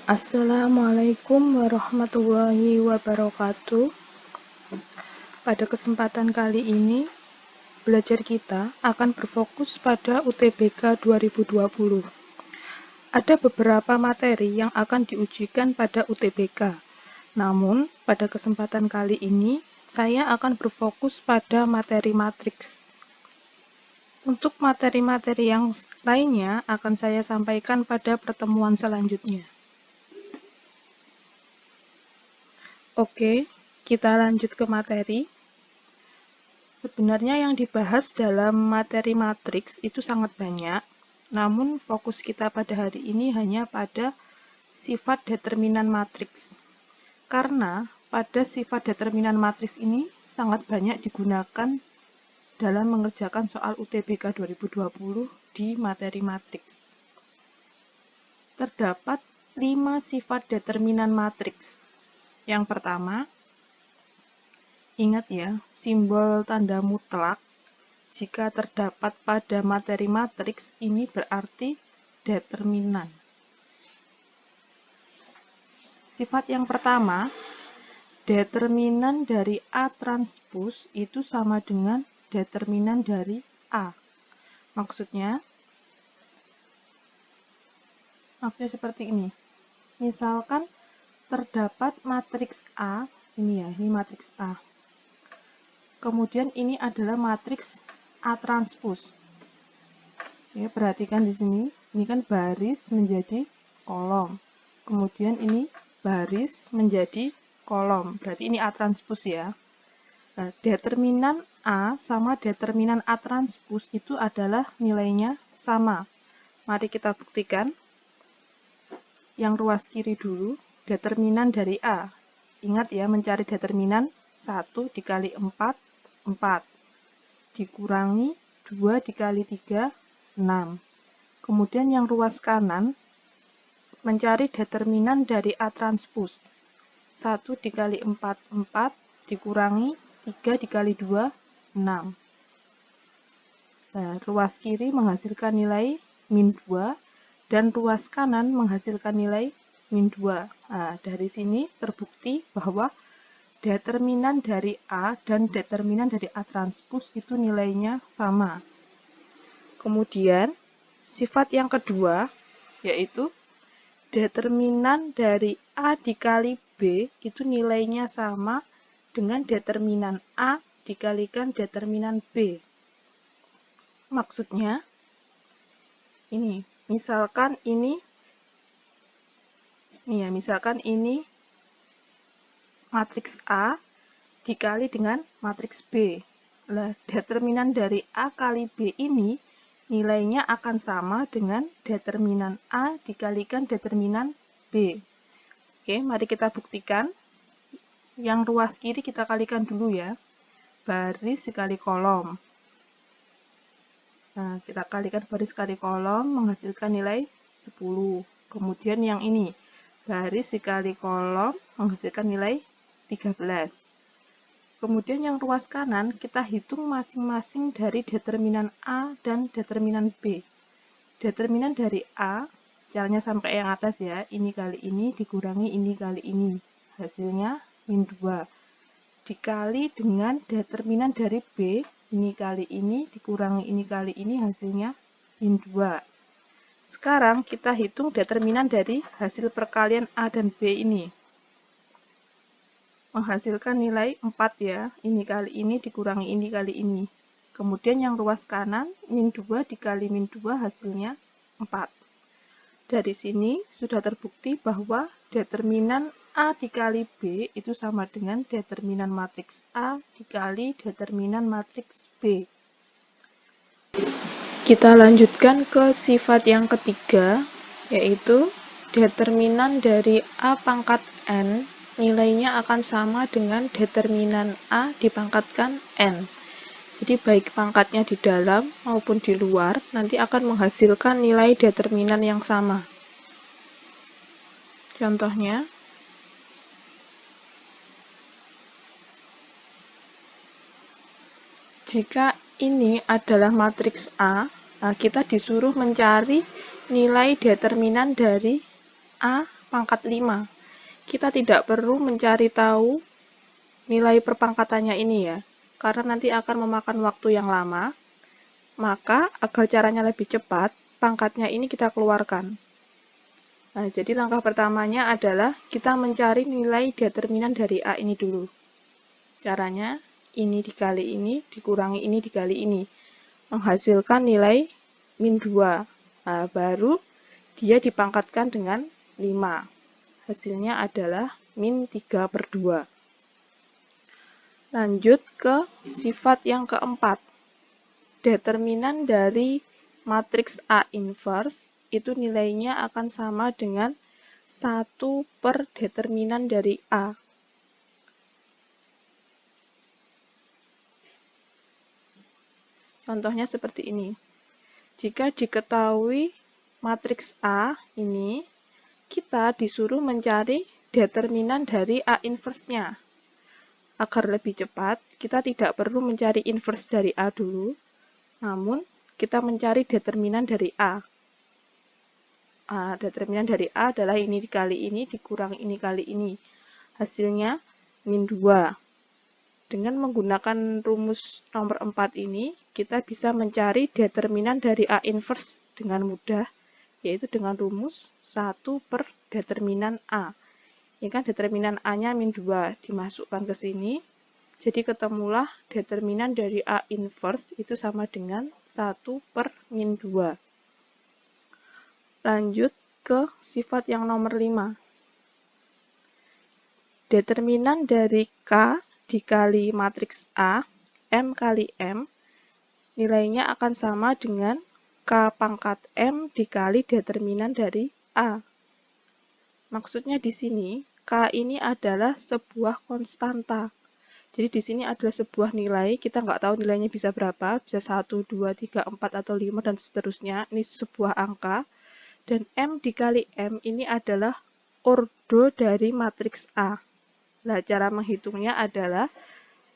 Assalamualaikum warahmatullahi wabarakatuh. Pada kesempatan kali ini, belajar kita akan berfokus pada UTBK 2020. Ada beberapa materi yang akan diujikan pada UTBK. Namun, pada kesempatan kali ini, saya akan berfokus pada materi matriks. Untuk materi-materi yang lainnya akan saya sampaikan pada pertemuan selanjutnya. Oke, kita lanjut ke materi. Sebenarnya yang dibahas dalam materi matriks itu sangat banyak, namun fokus kita pada hari ini hanya pada sifat determinan matriks. Karena pada sifat determinan matriks ini sangat banyak digunakan dalam mengerjakan soal UTBK 2020 di materi matriks. Terdapat 5 sifat determinan matriks. Yang pertama, ingat ya, simbol tanda mutlak jika terdapat pada materi matriks ini berarti determinan. Sifat yang pertama, determinan dari A transpose itu sama dengan determinan dari A. Maksudnya seperti ini. Misalkan terdapat matriks A, ini matriks A. Kemudian ini adalah matriks A transpose. Ya, perhatikan di sini, ini kan baris menjadi kolom. Kemudian ini baris menjadi kolom. Berarti ini A transpose ya. Nah, determinan A sama determinan A transpose itu adalah nilainya sama. Mari kita buktikan. Yang ruas kiri dulu, determinan dari A. Ingat ya, mencari determinan 1 dikali 4, 4. Dikurangi 2 dikali 3, 6. Kemudian yang ruas kanan, mencari determinan dari A transpose. 1 dikali 4, 4. Dikurangi 3 dikali 2, 6. Nah, ruas kiri menghasilkan nilai min 2. Dan ruas kanan menghasilkan nilai min 2. Nah, dari sini terbukti bahwa determinan dari A dan determinan dari A transpose itu nilainya sama. Kemudian, sifat yang kedua, yaitu determinan dari A dikali B itu nilainya sama dengan determinan A dikalikan determinan B. Maksudnya, ini. Misalkan ini matriks A dikali dengan matriks B. Nah, determinan dari A kali B ini nilainya akan sama dengan determinan A dikalikan determinan B. Oke, mari kita buktikan. Yang ruas kiri kita kalikan dulu ya. Baris dikali kolom. Nah, kita kalikan baris kali kolom menghasilkan nilai 10. Kemudian yang ini, baris dikali kolom menghasilkan nilai 13. Kemudian yang ruas kanan, kita hitung masing-masing dari determinan A dan determinan B. Determinan dari A, caranya sampai yang atas ya, ini kali ini dikurangi ini kali ini. Hasilnya min 2. Dikali dengan determinan dari B, ini kali ini dikurangi ini kali ini, hasilnya min 2. Sekarang kita hitung determinan dari hasil perkalian A dan B ini. Menghasilkan nilai 4 ya, ini kali ini dikurangi ini kali ini. Kemudian yang ruas kanan, min 2 dikali min 2 hasilnya 4. Dari sini sudah terbukti bahwa determinan A dikali B itu sama dengan determinan matriks A dikali determinan matriks B. Kita lanjutkan ke sifat yang ketiga, yaitu determinan dari A pangkat N nilainya akan sama dengan determinan A dipangkatkan N. Jadi baik pangkatnya di dalam maupun di luar nanti akan menghasilkan nilai determinan yang sama. Contohnya, jika ini adalah matriks A, nah kita disuruh mencari nilai determinan dari A pangkat 5. Kita tidak perlu mencari tahu nilai perpangkatannya ini ya, karena nanti akan memakan waktu yang lama. Maka agar caranya lebih cepat, pangkatnya ini kita keluarkan. Nah, jadi langkah pertamanya adalah kita mencari nilai determinan dari A ini dulu. Caranya, ini dikali ini, dikurangi ini dikali ini. Menghasilkan nilai min 2. Nah, baru dia dipangkatkan dengan 5. Hasilnya adalah min 3/2. Lanjut ke sifat yang keempat. Determinan dari matriks A inverse itu nilainya akan sama dengan 1 per determinan dari A. Contohnya seperti ini. Jika diketahui matriks A ini, kita disuruh mencari determinan dari A inverse-nya. Agar lebih cepat, kita tidak perlu mencari inverse dari A dulu, namun kita mencari determinan dari A. Determinan dari A adalah ini dikali ini dikurangi ini kali ini. Hasilnya min 2. Dengan menggunakan rumus nomor 4 ini, kita bisa mencari determinan dari A inverse dengan mudah, yaitu dengan rumus 1 per determinan A. Ini kan determinan A-nya min 2, dimasukkan ke sini. Jadi ketemulah determinan dari A inverse itu sama dengan 1 per min 2. Lanjut ke sifat yang nomor 5. Determinan dari K dikali matriks A, M kali M, nilainya akan sama dengan K pangkat M dikali determinan dari A. Maksudnya di sini, K ini adalah sebuah konstanta. Jadi di sini adalah sebuah nilai, kita nggak tahu nilainya bisa berapa, bisa 1, 2, 3, 4, atau 5, dan seterusnya. Ini sebuah angka. Dan M dikali M ini adalah ordo dari matriks A. Nah, cara menghitungnya adalah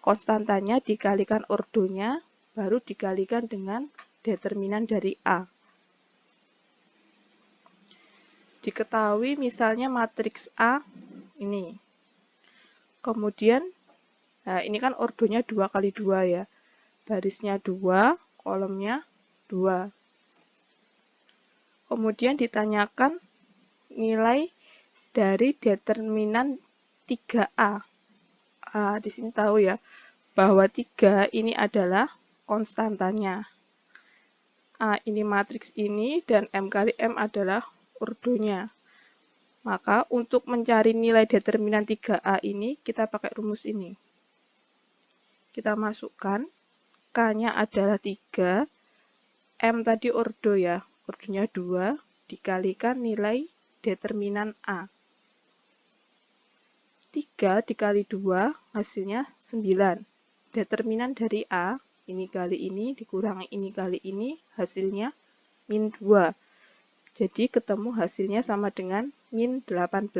konstantanya dikalikan ordonya, baru dikalikan dengan determinan dari A. Diketahui misalnya matriks A ini. Kemudian, nah ini kan ordonya 2 kali 2 ya. Barisnya 2, kolomnya 2. Kemudian ditanyakan nilai dari determinan 3A. Di sini tahu ya, bahwa 3 ini adalah konstantanya. A ini matriks ini, dan M kali M adalah ordonya. Maka untuk mencari nilai determinan 3A ini, kita pakai rumus ini. Kita masukkan, K-nya adalah 3, M tadi ordo ya, ordonya 2, dikalikan nilai determinan A. 3 dikali 2, hasilnya 9. Determinan dari A, ini kali ini, dikurangi ini kali ini, hasilnya min 2. Jadi ketemu hasilnya sama dengan min 18.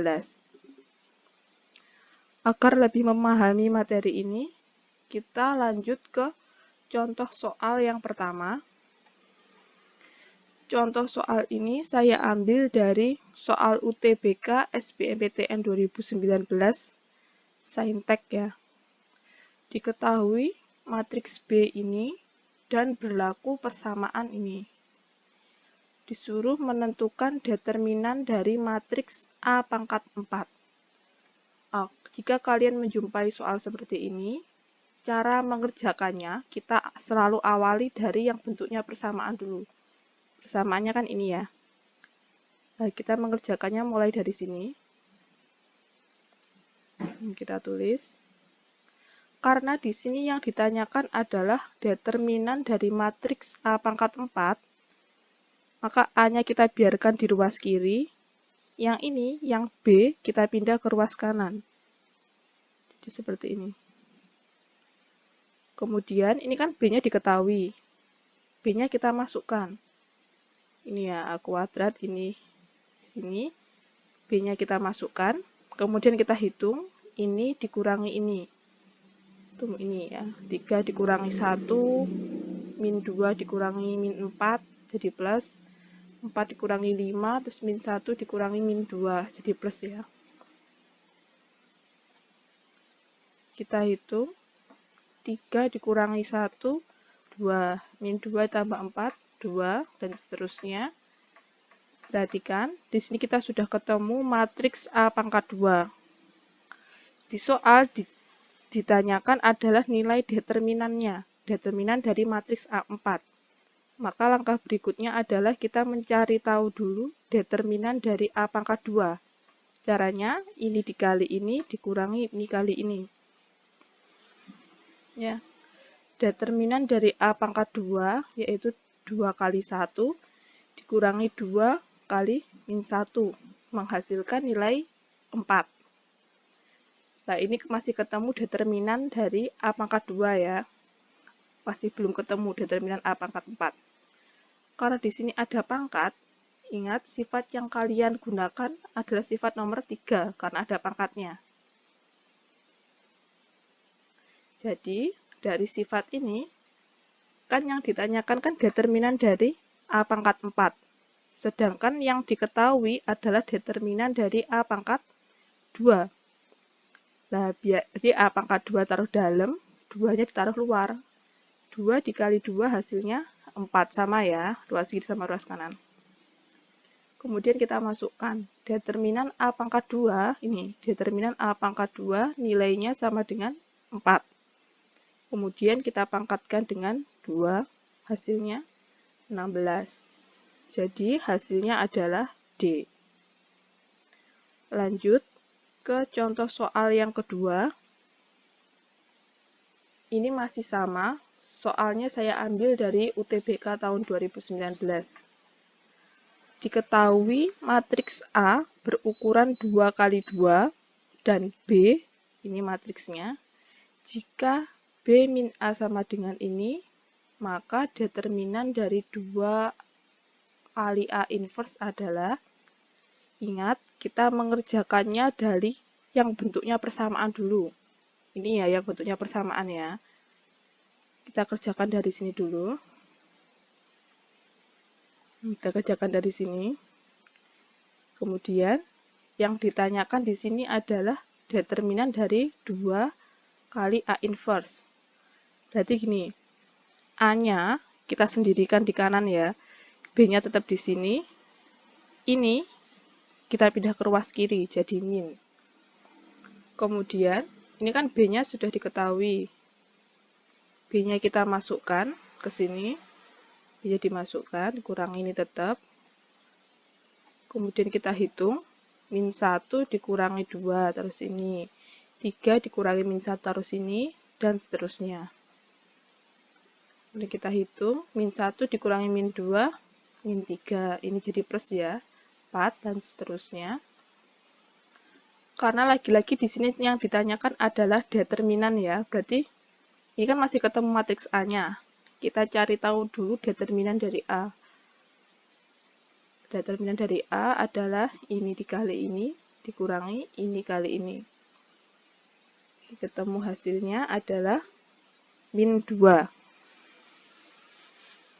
Agar lebih memahami materi ini, kita lanjut ke contoh soal yang pertama. Contoh soal ini saya ambil dari soal UTBK SBMPTN 2019 Saintek ya. Diketahui matriks B ini dan berlaku persamaan ini. Disuruh menentukan determinan dari matriks A pangkat 4. Jika kalian menjumpai soal seperti ini, cara mengerjakannya kita selalu awali dari yang bentuknya persamaan dulu. Persamaannya kan ini ya. Nah, kita mengerjakannya mulai dari sini. Kita tulis. Karena di sini yang ditanyakan adalah determinan dari matriks A pangkat 4, maka A-nya kita biarkan di ruas kiri. Yang ini, yang B, kita pindah ke ruas kanan. Jadi seperti ini. Kemudian, ini kan B-nya diketahui. B-nya kita masukkan. Ini ya, A kuadrat, ini. B-nya kita masukkan. Kemudian kita hitung, ini dikurangi ini. Hitung ini ya, 3 dikurangi 1, min 2 dikurangi min 4, jadi plus. 4 dikurangi 5, terus min 1 dikurangi min 2, jadi plus ya. Kita hitung, 3 dikurangi 1, 2, min 2 tambah 4, 2, dan seterusnya. Perhatikan, di sini kita sudah ketemu matriks A pangkat 2. Di soal ditanyakan adalah nilai determinannya, determinan dari matriks A4. Maka langkah berikutnya adalah kita mencari tahu dulu determinan dari A pangkat 2. Caranya, ini dikali ini dikurangi ini kali ini. Ya. Determinan dari A pangkat 2 yaitu 2 kali 1 dikurangi 2 kali min 1 menghasilkan nilai 4. Nah, ini masih ketemu determinan dari A pangkat 2 ya. Masih belum ketemu determinan A pangkat 4. Karena di sini ada pangkat, ingat sifat yang kalian gunakan adalah sifat nomor 3 karena ada pangkatnya. Jadi, dari sifat ini, kan yang ditanyakan kan determinan dari A pangkat 4. Sedangkan yang diketahui adalah determinan dari A pangkat 2. Nah, jadi A pangkat 2 taruh dalam, 2-nya ditaruh luar. 2 dikali 2 hasilnya 4, sama ya, ruas kiri sama ruas kanan. Kemudian kita masukkan determinan A pangkat 2, ini determinan A pangkat 2 nilainya sama dengan 4. Kemudian kita pangkatkan dengan 2, hasilnya 16. Jadi hasilnya adalah D. Lanjut ke contoh soal yang kedua. Ini masih sama, soalnya saya ambil dari UTBK tahun 2019. Diketahui matriks A berukuran 2 kali 2 dan B, ini matriksnya, jika B min A sama dengan ini, maka determinan dari 2 kali A inverse adalah, ingat, kita mengerjakannya dari yang bentuknya persamaan dulu. Ini ya yang bentuknya persamaan ya. Kita kerjakan dari sini dulu. Kita kerjakan dari sini. Kemudian, yang ditanyakan di sini adalah determinan dari 2 kali A inverse. Berarti gini, A-nya kita sendirikan di kanan ya, B-nya tetap di sini, ini kita pindah ke ruas kiri, jadi min. Kemudian, ini kan B-nya sudah diketahui, B-nya kita masukkan ke sini, B-nya dimasukkan, kurang ini tetap. Kemudian kita hitung, min 1 dikurangi 2, terus ini, 3 dikurangi min 1, terus ini, dan seterusnya. Ini kita hitung, min 1 dikurangi min 2, min 3. Ini jadi plus ya, 4, dan seterusnya. Karena lagi-lagi di sini yang ditanyakan adalah determinan ya, berarti ini kan masih ketemu matriks A-nya. Kita cari tahu dulu determinan dari A. Determinan dari A adalah ini dikali ini, dikurangi ini kali ini. Ketemu hasilnya adalah min 2.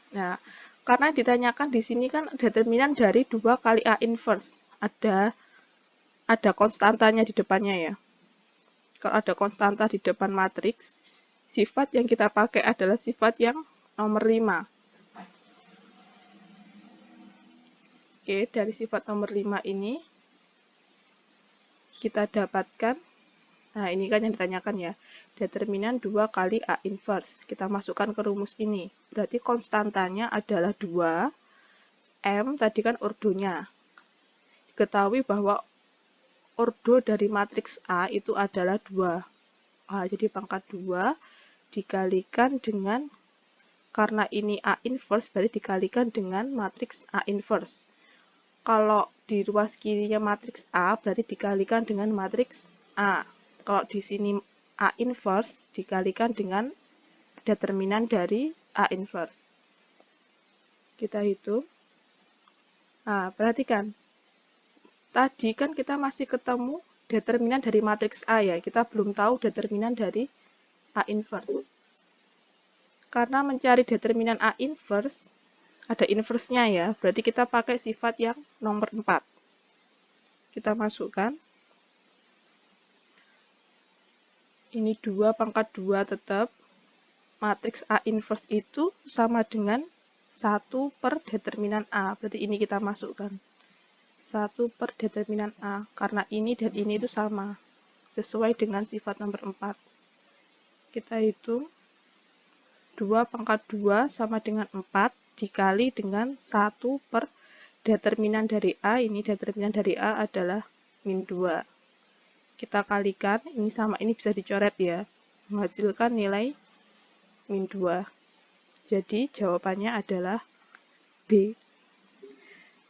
Nah, karena ditanyakan di sini kan determinan dari 2 kali A inverse. Ada konstantanya di depannya ya. Kalau ada konstanta di depan matriks, sifat yang kita pakai adalah sifat yang nomor 5. Oke, dari sifat nomor 5 ini, kita dapatkan, nah ini kan yang ditanyakan ya, determinan 2 kali A inverse. Kita masukkan ke rumus ini. Berarti konstantanya adalah 2. M tadi kan ordonya. Diketahui bahwa ordo dari matriks A itu adalah 2. Jadi pangkat 2 dikalikan dengan, karena ini A inverse berarti dikalikan dengan matriks A inverse. Kalau di ruas kirinya matriks A berarti dikalikan dengan matriks A. Kalau di sini A inverse dikalikan dengan determinan dari A inverse. Kita hitung. Nah, perhatikan. Tadi kan kita masih ketemu determinan dari matriks A ya. Kita belum tahu determinan dari A inverse. Karena mencari determinan A inverse, ada inverse-nya ya, berarti kita pakai sifat yang nomor 4. Kita masukkan. Ini 2 pangkat 2 tetap. Matriks A inverse itu sama dengan 1 per determinan A. Berarti ini kita masukkan. 1 per determinan A. Karena ini dan ini itu sama. Sesuai dengan sifat nomor 4. Kita hitung. 2 pangkat 2 sama dengan 4 dikali dengan 1 per determinan dari A. Ini determinan dari A adalah min 2. Kita kalikan, ini sama ini bisa dicoret ya. Menghasilkan nilai min 2. Jadi jawabannya adalah B.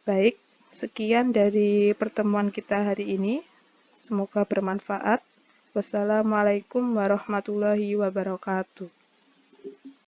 Baik, sekian dari pertemuan kita hari ini. Semoga bermanfaat. Wassalamualaikum warahmatullahi wabarakatuh.